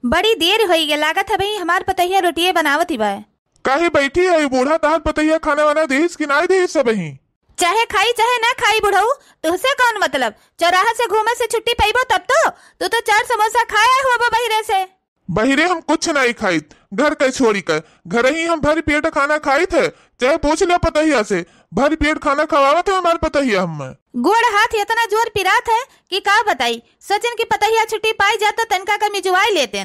बड़ी देर हो गई, लागत है भाई हमार पतैया रोटिये बनावत ही बा। काहे बैठी है बूढ़ा तहार पतैया खाना वाना देस कि ना देस सब ही? चाहे खाई चाहे ना खाई बुढ़ऊ, तुहसे कौन मतलब? चौराहा से घूमे से छुट्टी पाइबो तब तो तू तो 4 समोसा खाया हो बहिरे से। बहिरे हम कुछ नहीं खाई, घर के छोड़ी कर घर ही हम भर पेट खाना खाई थे। चाहे पूछ लिया पतैया से, भर पेट खाना खवावा थे हमारे पतैया। हम गोड़ हाथ इतना जोर पिरात है कि का बताई। सचिन की पतैया छुट्टी पाई जाता तनका का मिजवाई लेते।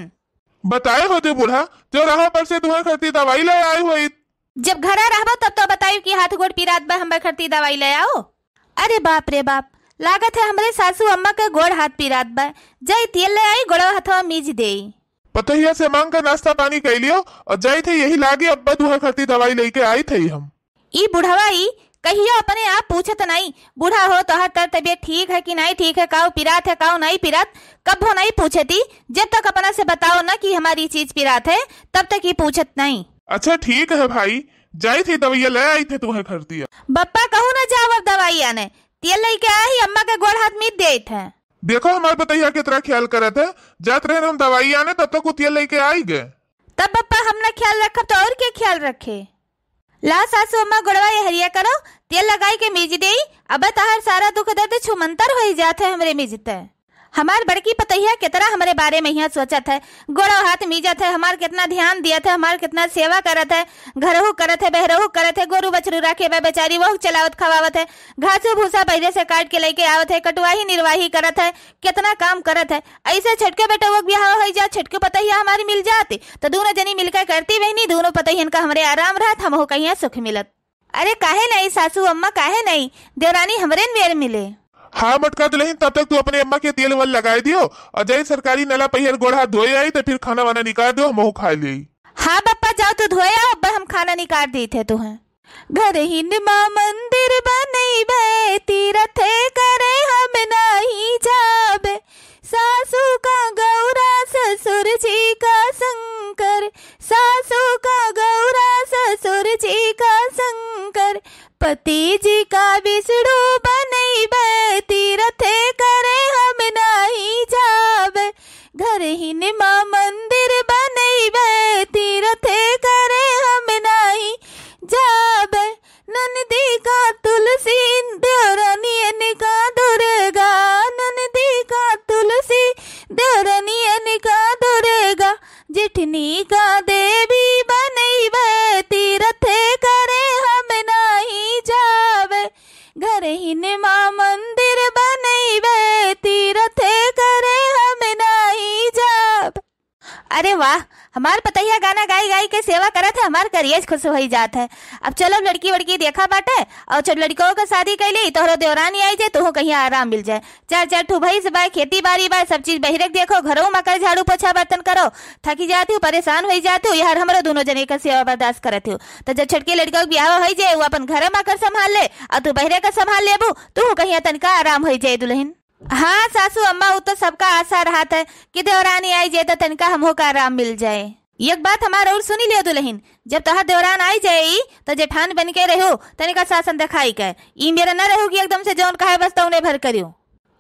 बताए होते बूढ़ा, चौराहा पर से तुम्हें खरती दवाई ले आई हुई। जब घरा रहबो तब तो बतायू कि हाथ गोड़ पिरात बा, हम खरती दवाई ले आओ। अरे बाप रे बाप, लागत है हमारे सासू अम्मा के गोड़ हाथ पिरात बा। जय तेल ले आई, गोड़वा हाथवा मीज दे। पतैया से मांग कर नाश्ता पानी कर लियो और जाई थे यही लागे अब्बा तुम्हें खरती दवाई लेके आई थे। हम ई बुढ़वा ई कहियो अपने आप पूछत नहीं, बूढ़ा हो तो हर तर तबियत ठीक है कि नहीं ठीक है, काऊ पिरात है काऊ नहीं पिरात, कब हो नहीं पूछती। जब तक अपना से बताओ ना कि हमारी चीज पिरात है तब तक ही पूछत नहीं। अच्छा ठीक है भाई, जाई थी दवाइया ले आई थे तुम्हें खरती। बप्पा कहू ना जाओ अब दवाई आने, तेल लेके आई, अम्मा के गोड़ हाथ मीट दे थे। देखो हमारे पतैया कितना ख्याल करत है, जात रहे हम दवाई आने तब तक वो तेल लेके आई गए। तब बप्पा हमने ख्याल रखा तो और क्या ख्याल रखे। ला सासू अम्मा गोड़वा ये हरिया करो, तेल लगाई के मीज दे। अब तहार सारा दुख दर्द छुमंतर हो जाते हमरे मिजते। हमार बड़की पतैया कितना हमारे बारे में यहाँ सोचत है, गोड़ो हाथ मीजत है, हमार कितना ध्यान दिया था, हमार कितना सेवा करत है, घरहू करत है बहरहू करत है, गोरू बछरू राखे बा बेचारी वो चलावत खवावत है, घासू भूसा बहरे से काट के लेके आवत है, कटवाही निर्वाही करत है, कितना काम करत है। ऐसे छटके बेटा वो ब्याह हो जा, छटके पतैया हमारी मिल जाती तो दोनों जनी मिलकर करती बहनी, दोनों पतैयन का हमारे आराम रहत, हम हो कहीं सुख मिलत। अरे काहे नहीं सासू अम्मा, काहे नहीं, देवरानी हमरे मेर मिले। हाँ मटका तो तब तक तू अपने अम्मा के तेल वल लगाए दियो और जय सरकारी नला पहियर गोड़ हाथ धोए आई तो फिर खाना वाना निकाल दो, हम खा ली। हाँ बप्पा जाओ तो धोया, अब हम खाना निकाल दी थे तुम्हें। घर ही माँ मंदिर बनई तीरथ करे हम नहीं जाबे, सासू का गौरा ससुर जी का शंकर, सासू का गौरा ससुर जी का शंकर, पति जी का विष्णु बनई तीरथ करे हम नहीं जाबे, घर ही माँ मंदिर बनई तीरथ करे हम नहीं जाबे, नंदी का तुलसी देवरानी का दुर्गा, नंदी का तुलसी देवरानी का दुर्गा, जिठनी का देवी बनई तीरथ करे हम नहीं जावे, घर ही माँ मंदिर बनई तीरथ करे हम नहीं जावे। अरे वाह, हमार पतैया गाना गाई गाई के सेवा करत है, हमार करियज खुश हो जात है। अब चलो लड़की वड़की देखा बाटे और छोट लड़कों का शादी कैली तोहरो देवरानी आई जाए, तो कहीं आराम मिल जाए। 4 ठू भैंस बा, खेती बाड़ी बा, सब चीज बहिरक देखो, घरों मकर झाड़ू पोछा बर्तन करो, थकी जाती हूँ परेशान हो जाती हूँ यार, हमारो दोनों जने का सेवा बर्दाश्त करत हूँ। तो जब छोटके लड़कों का ब्याह हो जाए वो अपन घर मकर संभाल ले और तू बहरे का संभाल लेबू, तू कहीं तनका आराम हो जाए दुल्हन। हाँ सासू अम्मा, वो तो सबका आशा रहा था कि देवरानी आई जाए तो तनका हमहो का आराम मिल जाए। एक बात हमारा और सुनी लियो दुल्हन, जब तोहर देवरान आई जाए तो जेठान बन के रहो, तनिका शासन दिखाई के, ई मेरा न रहो कि एकदम से जौन कहे बस तो उन्हें भर करियो।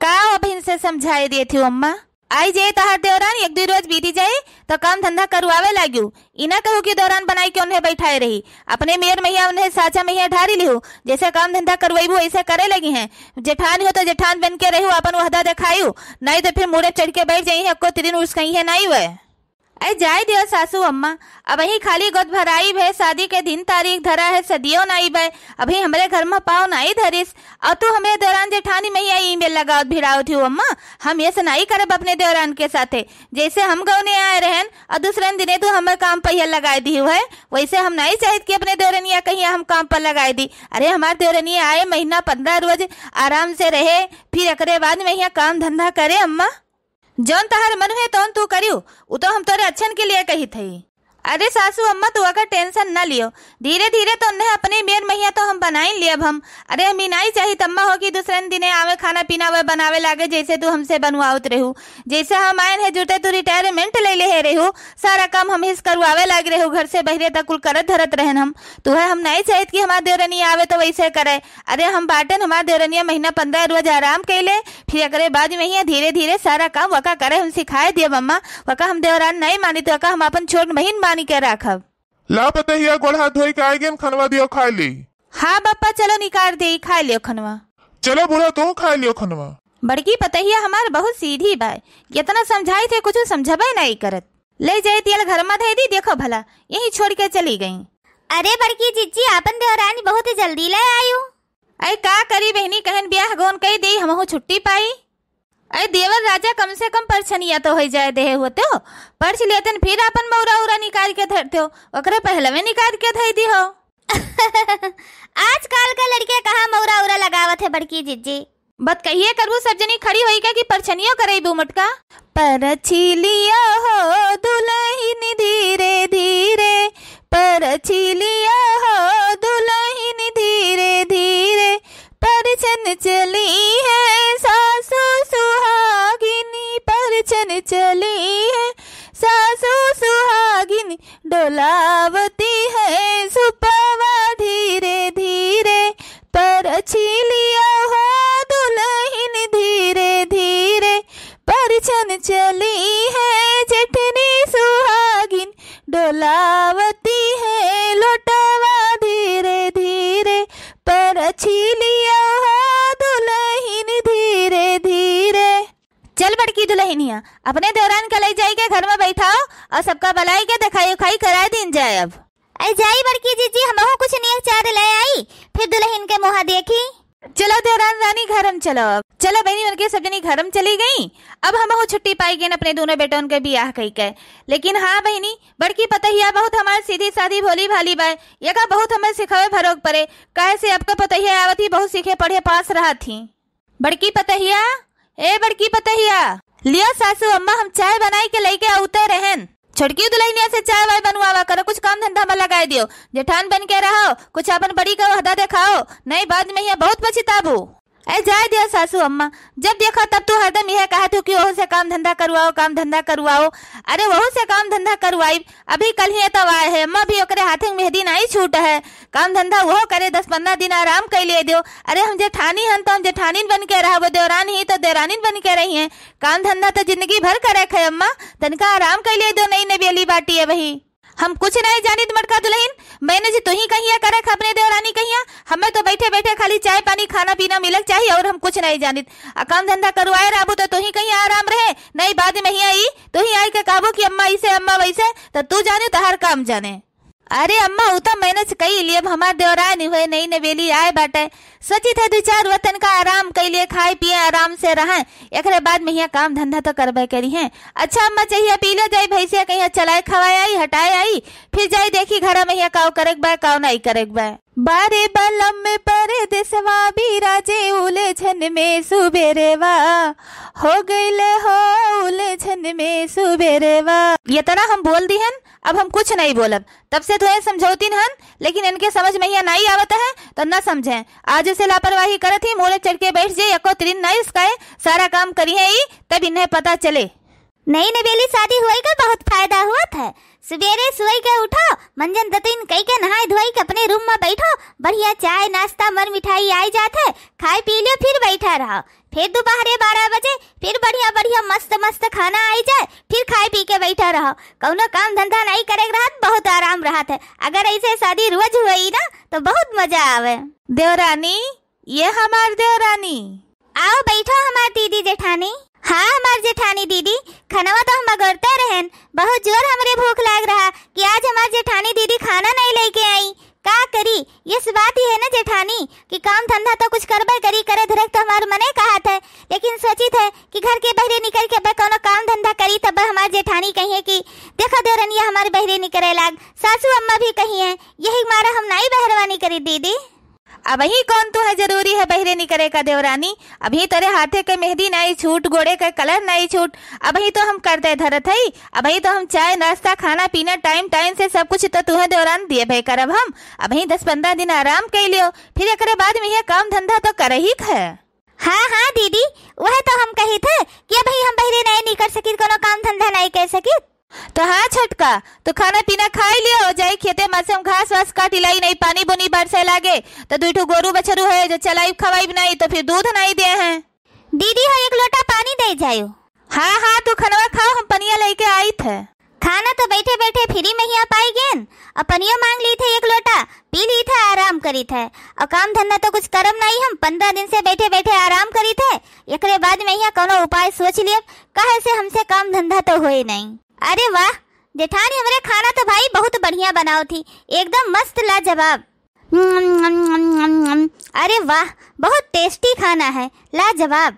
का अभिन से समझाए दिए थी अम्मा, आई जाए तोहर देवरान 1-2 रोज बीती जाए तो काम धंधा करवावे लागू, इना कहू कि दौरान बनाई के उन्हें बैठाए रही, अपने मेयर मैया उन्हें साचा मैया ढारी लिहू, जैसे काम धंधा करवाइबू ऐसे करे लगी हैं। जेठान हो तो जेठान बन के रहू, अपन वहदा दिखायू, नहीं तो फिर मुड़े चढ़ के बैठ जाई है, को तिरिन उस कहीं है नहीं हुए। अरे जाए दियो सासू अम्मा, अब ही खाली गोद भराई भे, शादी के दिन तारीख धरा है, सदियों नहीं भे, अभी हमारे घर में पाव नहीं धरिस और तू हमें दौरान जेठानी मैया ईमेल लगाओ भिड़ाओ थी अम्मा, हम ये नहीं करब अपने दौरान के साथे, जैसे हम गौने आए रहन और दूसरे दिने तू हमें काम पर लगाई दी है, वैसे हम नहीं चाहत कि अपने दौरनिया कहीं हम काम पर लगाई दी। अरे हमारे दौरनिया आए महीना 15 रोज आराम से रहे, फिर एकरे बाद में यहाँ काम धंधा करे अम्मा, जौन तहार मन है तौन तू करियो, वो तो हम तोरे अच्छन के लिए कही थी। अरे सासू अम्मा तू अगर टेंशन न लियो, धीरे धीरे तो उन्हें अपने मेर मैया तो हम बना ही लियब हम। अरे हम नहीं चाहिए तम्मा हो कि दूसरे दिने आवे खाना पीना वे बनावे लागे, जैसे तू हमसे बनवावत रहू, जैसे हम आए है जुटे तू रिटायरमेंट ले ले है रेहू, सारा काम हम हिस करवावे लाग रहे हो, घर से बहरे तक कुल करत धरत रहन हम। तुहे हम नहीं चाहत कि हमार देवरनिया आवे तो वैसे करे। अरे हम बाटन हमार देवरनिया महीना 15 रोज आराम कैले, फिर एकरे बाद में ही धीरे धीरे सारा काम वका करे हम सिखाए दिए मम्मा। वका हम देवरान नहीं मानी तो वका हम अपन छोट बहिन मानी के राखब। ला पतहिया गोड़ हाथ धोई के आए गेन खनवा दियो खा ली। हाँ बप्पा चलो निकाल दे, खा लियो खनवा। चलो बुढ़ा तू खा लियो खनवा। बड़की पतहिया हमार बहुत सीधी बा, इतना समझाई थे कुछ समझबे नहीं करत। ले जाए तियल घर में धई दी, देखो भला यही छोड़ के चली गई। अरे बड़की जीजी आपन देवरानी बहुत जल्दी ले आयु। अरे का करी बहनी, कहन ब्याह गोन कही दी हमहू छुट्टी पाई। अरे देवर राजा कम से कम परछनिया तो हो जाए दे होते हो, पर्च लेतन फिर अपन मौरा उरा निकाल के धरते हो, ओकरे पहले में निकाल के धई दी हो। आजकल का लड़के कहाँ मौरा उरा लगावत है बड़की जीजी। बत कहिए करबू सब जनी खड़ी होई का कि परछनियो करेबू मटका। परछिलिया हो दुल्हन धीरे धीरे, परछिलिया हो दुल्हन धीरे धीरे, परछन चली है सासू सुहागिनी, परछन चली है सासू सुहागिनी, डोलावती है सुपवा धीरे धीरे, परछिलिया हो दुल्हन धीरे धीरे, परछन चली है जेठनी सुहागिन, डोलावती है लोटवा धीरे धीरे, परछिलिया हो दुल्हन धीरे धीरे। चल बड़की दुल्हनिया अपने देवरान का ले जाई के घर में बैठाओ और सबका भलाई के दिखाई उखाई करा दिन जाए। अब आई जाई बड़की जीजी, हमहू कुछ नहीं चार ले आई, फिर दुल्हन के मुँह देखी। चलो देवरान रानी घरम चलो। अब चलो बहनी उनके सब जनी घरम चली गई। अब हम छुट्टी पाई गए अपने दोनों बेटों के बियाह कही के। लेकिन हाँ बहनी बड़की पतहिया बहुत हमारे सीधी साधी भोली भाली बा, यका बहुत हमें सिखावे भरोग पड़े, काहे से आपका पतहिया आवती बहुत सीखे पढ़े पास रहा थी। बड़की पतहिया, ए बड़की पतहिया, लियो सासू अम्मा हम चाय बनाई के लेके आउते रहन। छोटकी दुल्हनिया से चाय वाय बनवावा करो, कुछ काम धंधा में लगाए दियो, जेठान बन के रहो, कुछ अपन बड़ी का वहदा दिखाओ, नहीं बाद में यहाँ बहुत पछताबू। ऐ जाए दिया सासू अम्मा, जब देखो तब तो हरदम यह कहा तू कि वह से काम धंधा करवाओ, काम धंधा करवाओ। अरे वह से काम धंधा करवाई, अभी कल ही तो आए है, अम्मा भी ओकरे हाथे में मेहदी नहीं छूट है, काम धंधा वो करे 10-15 दिन आराम कर ले दो। अरे हम जेठानी हन तो हम जेठानीन बन के रहा, वो देवरान ही तो देवरानीन बन के रही है, काम धंधा तो जिंदगी भर करे है अम्मा, तनका आराम कर ले दो, नई नवेली बाटी है वही। हम कुछ नहीं जानी मटका दुल्हन, मैंने जी तू ही कहिया करे अपने देवरानी कहिया, हमें तो बैठे बैठे खाली चाय पानी खाना पीना मिलक चाहिए और हम कुछ नहीं जानी। काम धंधा करवाए राबू तो तू ही कहिया आराम रहे, नहीं बाद में ही आई तू ही आई के काबू की अम्मा ऐसे अम्मा वैसे, तो तू जाने तो हर काम जाने। अरे अम्मा वो तो मैंने कही लिए हमारे देवरान हुए नई नवेली आए बाटे, सोची थे 2-4 वतन का आराम कर लिए, खाए पिए आराम से रहे, एक बाद में यहाँ काम धंधा तो करबे करी है। अच्छा अम्मा चाहिए पी लो जाए भैंसिया कहीं चलाए खवाए आई हटाए आई, फिर जाए देखी घर में यहाँ काव करेक बा काव नहीं करेक बा। बारे बलम में परदेसवा भी राजे उलझन में सुबेरेवा, हो गईले हो उलझन में सुबेरेवा। ये तना हम बोल दी हन, अब हम कुछ नहीं बोलब, तब से तो समझौती हन, लेकिन इनके समझ में यहाँ नहीं आवत है तो न समझे। आज उसे लापरवाही करत ही मोड़े चढ़ के बैठ जाये, एको त्रिन नहीं इसका सारा काम करी है तब इन्हें पता चले। नई नवेली शादी हुई का बहुत फायदा हुआ था, सवेरे सोई के उठो, मंजन दतिन कई के नहाए धोई के अपने रूम में बैठो, बढ़िया चाय नाश्ता मर मिठाई आई जाते, खाए पी लो फिर बैठा रहो, फिर दोपहर 12 बजे फिर बढ़िया बढ़िया मस्त मस्त खाना आई जाए, फिर खाए पी के बैठा रहो, कौनो काम धंधा नहीं करे रहा, बहुत आराम रहा था। अगर ऐसे शादी रोज हुई ना तो बहुत मजा आवे। देवरानी, ये हमार देवरानी, आओ बैठो हमार दीदी जेठानी। हाँ हमार जेठानी दीदी, खाना तो हम अगरते रहन, बहुत जोर हमरे भूख लाग रहा कि आज हमार जेठानी दीदी खाना नहीं लेके आई, का करी। ये बात ही है ना जेठानी कि काम धंधा तो कुछ करबे करी, करे धरक तो हमारे मने कहा था, लेकिन सोची थे कि घर के बहरे निकल के कोनो काम धंधा करी, तब हमार जेठानी कहिए कि देखो देवरनिया हमारे बहरे निकले लाग, सासू अम्मा भी कही है, यही मारा हम नहीं बहरवानी करी दीदी। अब ही कौन तो है जरूरी है बहरे निकले का देवरानी, अभी तेरे हाथे के मेहंदी नहीं छूट, गोड़े का कलर नहीं छूट, अब ही तो हम करते धरत है, अब ही तो हम चाय नाश्ता खाना पीना टाइम टाइम से सब कुछ तो तुम्हें देवरान दिए भाई करब हम। अब ही 10-15 दिन आराम कर लियो, फिर एक बाद में यह काम धंधा तो कर ही है। हाँ हाँ दीदी, वह तो हम कही थे कि अब हम बहरे नहीं कर सकी, कोनो काम धंधा नहीं कर सकी, तो हाँ छटका, तो खाना पीना खाई लियो, जाई खेते में से हम घास वास काट लाई, नहीं पानी बुनी बरसे लागे तो 2 ठो गोरू बछरू है जो चलाई खवाई नहीं तो फिर दूध नहीं दे हैं। दीदी हो 1 लोटा पानी दे जायो। हाँ हाँ तू खनवा खाओ, हम पनिया लेके आई थे। खाना तो बैठे बैठे फ्री में ही पाई गेन, और पनिया मांग ली थे 1 लोटा, पी ली थे, आराम करी थे। और काम धंधा तो कुछ करम नहीं, हम 15 दिन से बैठे बैठे आराम करी थे। एकरे बाद में यहाँ कोनो उपाय सोच लिया, कहे से हमसे काम धंधा तो हुए नहीं। अरे वाह जेठानी, हमारे खाना तो भाई बहुत बढ़िया बनाओ थी, एकदम मस्त लाजवाब। अरे वाह बहुत टेस्टी खाना है, लाजवाब।